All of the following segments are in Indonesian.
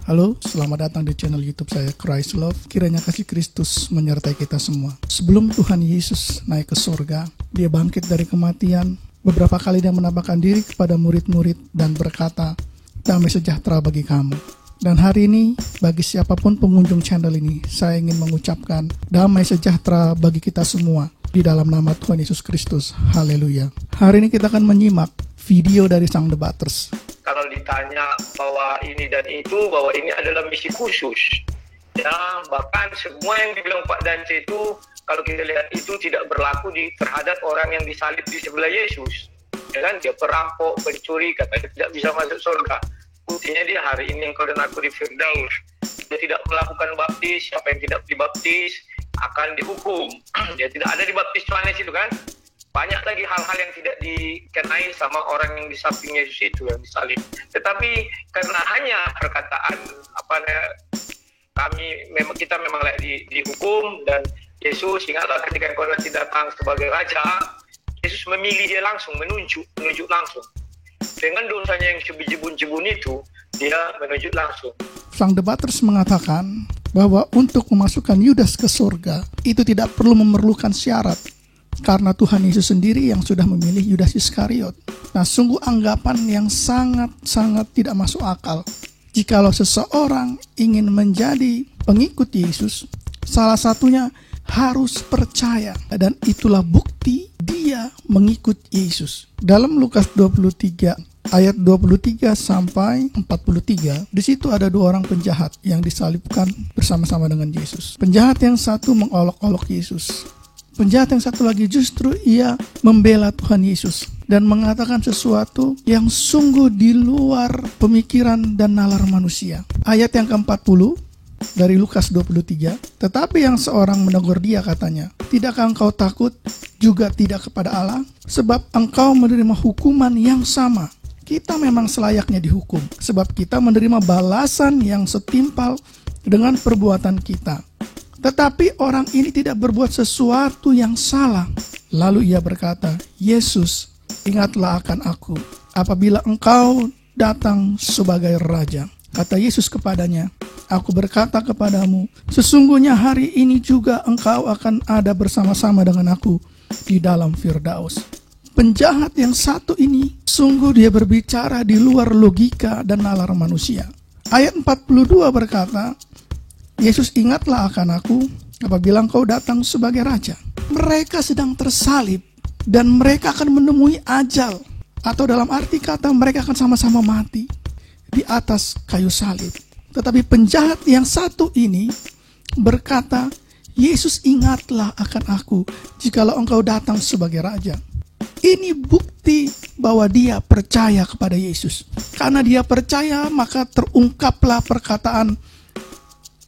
Halo, selamat datang di channel YouTube saya, Christ Love. Kiranya kasih Kristus menyertai kita semua. Sebelum Tuhan Yesus naik ke surga, dia bangkit dari kematian. Beberapa kali dia menampakkan diri kepada murid-murid dan berkata, damai sejahtera bagi kamu. Dan hari ini, bagi siapapun pengunjung channel ini, saya ingin mengucapkan damai sejahtera bagi kita semua di dalam nama Tuhan Yesus Kristus. Haleluya. Hari ini kita akan menyimak video dari Sang Debaters. Kalau ditanya bahwa ini dan itu, bahwa ini adalah misi khusus. Ya, bahkan semua yang dibilang Pak Dance itu, kalau kita lihat itu tidak berlaku terhadap orang yang disalib di sebelah Yesus. Ya kan, dia perampok, pencuri, katanya tidak bisa masuk surga. Buktinya dia hari ini engkau dan aku di Firdaus. Dia tidak melakukan baptis, siapa yang tidak dibaptis akan dihukum. Dia tidak ada di baptis Yohanes itu kan. Banyak lagi hal-hal yang tidak dikenai sama orang yang di samping Yesus itu yang disalib. Tetapi karena hanya perkataan kita memang layak dihukum, dan Yesus, ingatlah ketika engkau nanti datang sebagai raja, Yesus memilih dia langsung, menunjuk langsung. Dengan dosanya yang sebejibun-jibun itu, dia menunjuk langsung. Sang Debaters mengatakan bahwa untuk memasukkan Yudas ke surga itu tidak perlu memerlukan syarat, karena Tuhan Yesus sendiri yang sudah memilih Yudas Iskariot. Nah, sungguh anggapan yang sangat-sangat tidak masuk akal. Jikalau seseorang ingin menjadi pengikut Yesus, salah satunya harus percaya, dan itulah bukti dia mengikut Yesus. Dalam Lukas 23 ayat 23 sampai 43, di situ ada dua orang penjahat yang disalibkan bersama-sama dengan Yesus. Penjahat yang satu mengolok-olok Yesus. Penjahat yang satu lagi justru ia membela Tuhan Yesus dan mengatakan sesuatu yang sungguh di luar pemikiran dan nalar manusia. Ayat yang ke-40 dari Lukas 23, tetapi yang seorang menegur dia katanya, tidakkah engkau takut juga tidak kepada Allah? Sebab engkau menerima hukuman yang sama. Kita memang selayaknya dihukum, sebab kita menerima balasan yang setimpal dengan perbuatan kita. Tetapi orang ini tidak berbuat sesuatu yang salah. Lalu ia berkata, Yesus, ingatlah akan aku apabila engkau datang sebagai raja. Kata Yesus kepadanya, aku berkata kepadamu, sesungguhnya hari ini juga engkau akan ada bersama-sama dengan aku di dalam Firdaus. Penjahat yang satu ini, sungguh dia berbicara di luar logika dan nalar manusia. Ayat 42 berkata, Yesus, ingatlah akan aku apabila engkau datang sebagai raja. Mereka sedang tersalib dan mereka akan menemui ajal, atau dalam arti kata mereka akan sama-sama mati di atas kayu salib. Tetapi penjahat yang satu ini berkata, Yesus, ingatlah akan aku jikalau engkau datang sebagai raja. Ini bukti bahwa dia percaya kepada Yesus. Karena dia percaya, maka terungkaplah perkataan,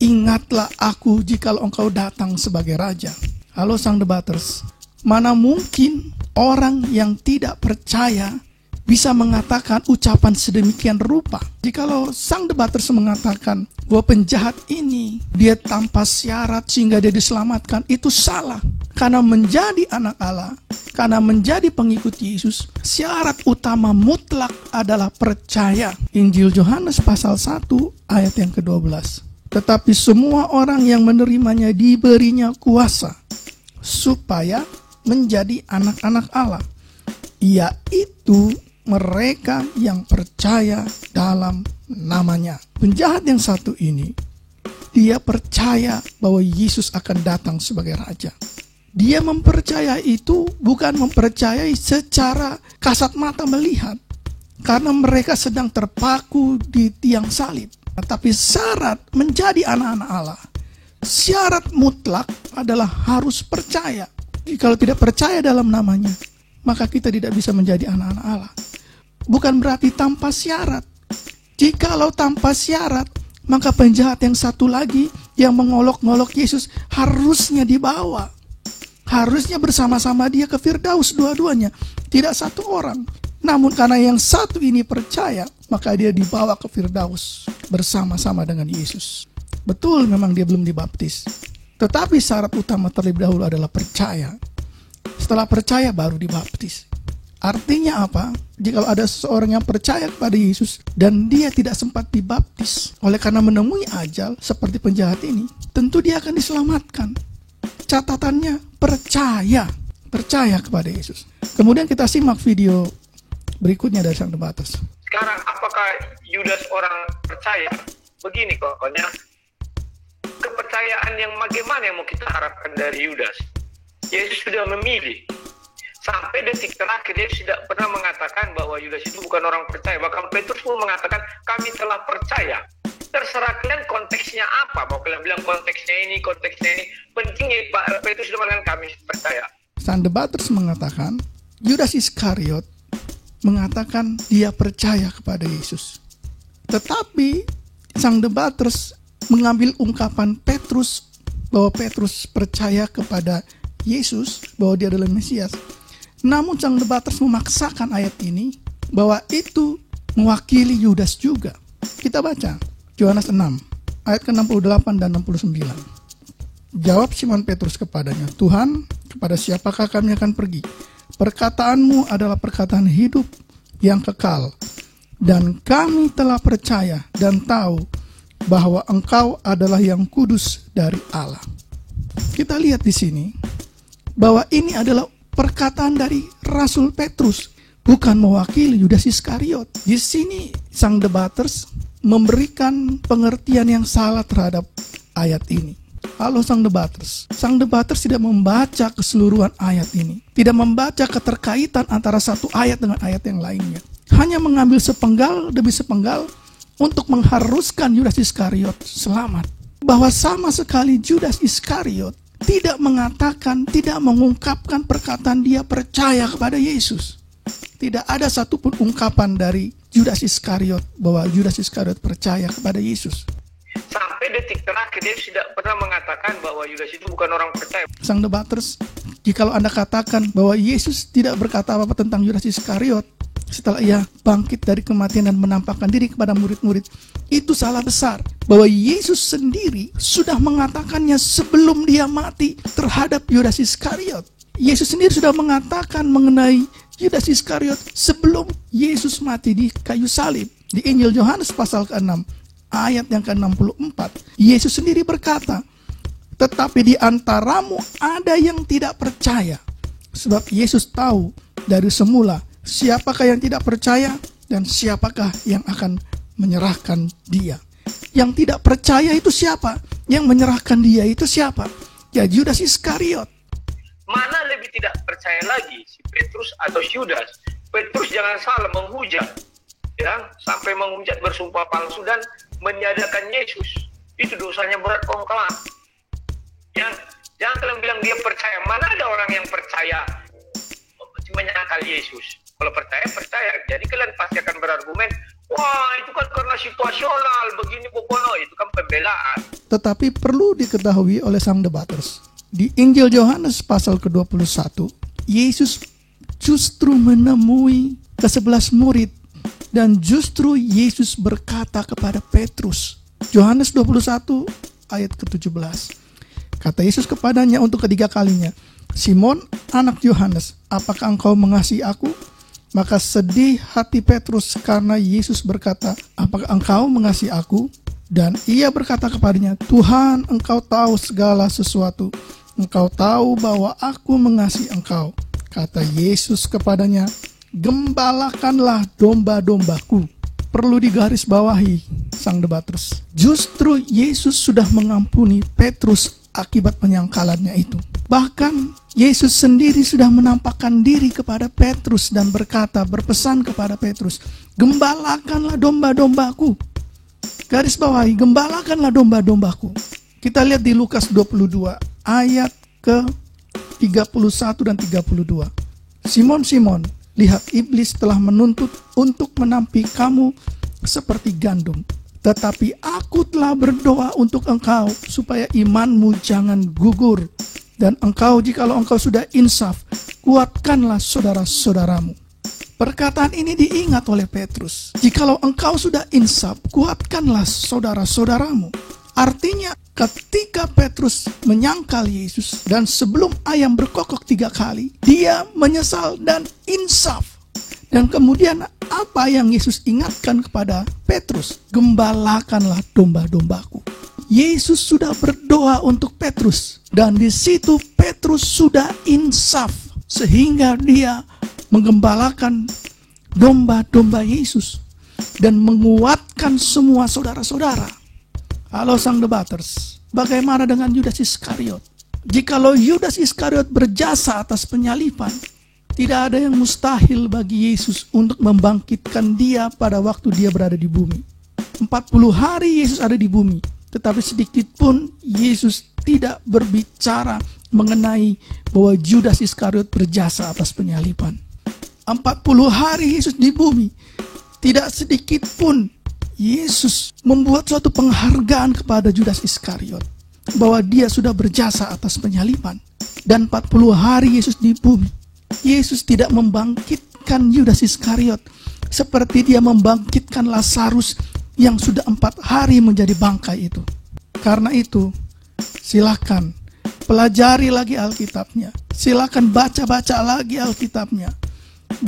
ingatlah aku jikalau engkau datang sebagai raja. Halo Sang Debaters, mana mungkin orang yang tidak percaya bisa mengatakan ucapan sedemikian rupa? Jikalau Sang Debaters mengatakan bahwa penjahat ini dia tanpa syarat sehingga dia diselamatkan, itu salah. Karena menjadi anak Allah, karena menjadi pengikut Yesus, syarat utama mutlak adalah percaya. Injil Yohanes pasal 1 ayat yang ke-12. Tetapi semua orang yang menerimanya diberinya kuasa supaya menjadi anak-anak Allah, yaitu mereka yang percaya dalam namanya. Penjahat yang satu ini, dia percaya bahwa Yesus akan datang sebagai raja. Dia mempercayai itu bukan mempercayai secara kasat mata melihat, karena mereka sedang terpaku di tiang salib. Tapi syarat menjadi anak-anak Allah, syarat mutlak adalah harus percaya. Kalau tidak percaya dalam namanya, maka kita tidak bisa menjadi anak-anak Allah. Bukan berarti tanpa syarat. Jikalau tanpa syarat, maka penjahat yang satu lagi yang mengolok-ngolok Yesus harusnya dibawa. Harusnya bersama-sama dia ke Firdaus dua-duanya. Tidak satu orang. Namun karena yang satu ini percaya, maka dia dibawa ke Firdaus bersama-sama dengan Yesus. Betul, memang dia belum dibaptis. Tetapi syarat utama terlebih dahulu adalah percaya. Setelah percaya baru dibaptis. Artinya apa? Jika ada seseorang yang percaya kepada Yesus dan dia tidak sempat dibaptis oleh karena menemui ajal seperti penjahat ini, tentu dia akan diselamatkan. Catatannya percaya kepada Yesus. Kemudian kita simak video berikutnya dari sang debaters. Sekarang apakah Yudas orang percaya? Begini pokoknya, kepercayaan yang bagaimana yang mau kita harapkan dari Yudas? Yesus sudah memilih. Sampai detik terakhir dia tidak pernah mengatakan bahwa Yudas itu bukan orang percaya. Bahkan Petrus pun mengatakan kami telah percaya. Terserah kalian konteksnya apa. Mau kalian bilang konteksnya ini. Pentingnya Pak Petrus sudah mengatakan kami percaya. Sang debaters mengatakan Yudas Iskariot mengatakan dia percaya kepada Yesus. Tetapi sang debaters mengambil ungkapan Petrus bahwa Petrus percaya kepada Yesus, bahwa dia adalah Mesias. Namun sang debaters memaksakan ayat ini bahwa itu mewakili Yudas juga. Kita baca Yohanes 6 ayat ke-68 dan 69. Jawab Simon Petrus kepadanya, Tuhan, kepada siapakah kami akan pergi? Perkataanmu adalah perkataan hidup yang kekal. Dan kami telah percaya dan tahu bahwa Engkau adalah yang kudus dari Allah. Kita lihat di sini bahwa ini adalah perkataan dari Rasul Petrus, bukan mewakili Yudas Iskariot. Di sini sang debaters memberikan pengertian yang salah terhadap ayat ini. Halo sang debaters tidak membaca keseluruhan ayat ini, tidak membaca keterkaitan antara satu ayat dengan ayat yang lainnya. Hanya mengambil sepenggal demi sepenggal untuk mengharuskan Yudas Iskariot selamat. Bahwa sama sekali Yudas Iskariot tidak mengatakan, tidak mengungkapkan perkataan dia percaya kepada Yesus. Tidak ada satupun ungkapan dari Yudas Iskariot bahwa Yudas Iskariot percaya kepada Yesus. Sampai detik terakhir dia tidak pernah mengatakan bahwa Yudas itu bukan orang percaya. Sang debaters, jikalau Anda katakan bahwa Yesus tidak berkata apa-apa tentang Yudas Iskariot setelah ia bangkit dari kematian dan menampakkan diri kepada murid-murid, itu salah besar. Bahwa Yesus sendiri sudah mengatakannya sebelum dia mati terhadap Yudas Iskariot. Yesus sendiri sudah mengatakan mengenai Yudas Iskariot sebelum Yesus mati di kayu salib. Di Injil Yohanes pasal ke-6 ayat yang ke-64, Yesus sendiri berkata, tetapi di antaramu ada yang tidak percaya. Sebab Yesus tahu dari semula siapakah yang tidak percaya dan siapakah yang akan menyerahkan dia. Yang tidak percaya itu siapa? Yang menyerahkan dia itu siapa? Ya Yudas Iskariot. Mana lebih tidak percaya lagi, si Petrus atau si Yudas? Petrus jangan salah menghujat, ya, sampai menghujat bersumpah palsu dan meniadakan Yesus. Itu dosanya berat kaum kelak. Ya, jangan kalian bilang dia percaya. Mana ada orang yang percaya menyangkal Yesus? Kalau percaya. Jadi kalian pasti akan berargumen, wah itu kan karena situasional, begini pokoknya, itu kan pembelaan. Tetapi perlu diketahui oleh sang debaters, di Injil Yohanes pasal ke-21, Yesus justru menemui ke-11 murid, dan justru Yesus berkata kepada Petrus, Yohanes 21 ayat ke-17. Kata Yesus kepadanya untuk ketiga kalinya, Simon, anak Yohanes, apakah engkau mengasihi aku? Maka sedih hati Petrus karena Yesus berkata, apakah engkau mengasihi aku? Dan ia berkata kepadanya, Tuhan, engkau tahu segala sesuatu. Engkau tahu bahwa aku mengasihi engkau. Kata Yesus kepadanya, gembalakanlah domba-dombaku. Perlu digarisbawahi sang debaters, justru Yesus sudah mengampuni Petrus akibat penyangkalannya itu. Bahkan Yesus sendiri sudah menampakkan diri kepada Petrus dan berpesan kepada Petrus, gembalakanlah domba-dombaku. Garis bawahi, gembalakanlah domba-dombaku. Kita lihat di Lukas 22 ayat ke 31 dan 32. Simon, Simon, lihat iblis telah menuntut untuk menampi kamu seperti gandum. Tetapi aku telah berdoa untuk engkau supaya imanmu jangan gugur. Dan engkau, jikalau engkau sudah insaf, kuatkanlah saudara-saudaramu. Perkataan ini diingat oleh Petrus. Jikalau engkau sudah insaf, kuatkanlah saudara-saudaramu. Artinya ketika Petrus menyangkal Yesus dan sebelum ayam berkokok 3 kali, dia menyesal dan insaf. Dan kemudian apa yang Yesus ingatkan kepada Petrus? Gembalakanlah domba-dombaku. Yesus sudah berdoa untuk Petrus, dan di situ Petrus sudah insaf sehingga dia menggembalakan domba-domba Yesus dan menguatkan semua saudara-saudara. Halo sang debaters, bagaimana dengan Yudas Iskariot? Jikalau Yudas Iskariot berjasa atas penyalipan, tidak ada yang mustahil bagi Yesus untuk membangkitkan dia pada waktu dia berada di bumi. 40 hari Yesus ada di bumi, tetapi sedikit pun Yesus tidak berbicara mengenai bahwa Yudas Iskariot berjasa atas penyalipan. 40 hari Yesus di bumi, tidak sedikit pun Yesus membuat suatu penghargaan kepada Yudas Iskariot bahwa dia sudah berjasa atas penyalipan. Dan 40 hari Yesus di bumi, Yesus tidak membangkitkan Yudas Iskariot seperti dia membangkitkan Lazarus yang sudah 4 hari menjadi bangkai itu. Karena itu, silakan pelajari lagi Alkitabnya. Silakan baca-baca lagi Alkitabnya.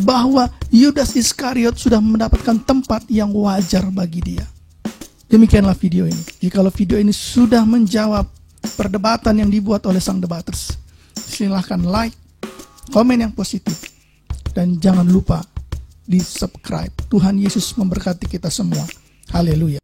Bahwa Yudas Iskariot sudah mendapatkan tempat yang wajar bagi dia. Demikianlah video ini. Jikalau video ini sudah menjawab perdebatan yang dibuat oleh sang debaters, silakan like, komen yang positif, dan jangan lupa di subscribe. Tuhan Yesus memberkati kita semua. Haleluya.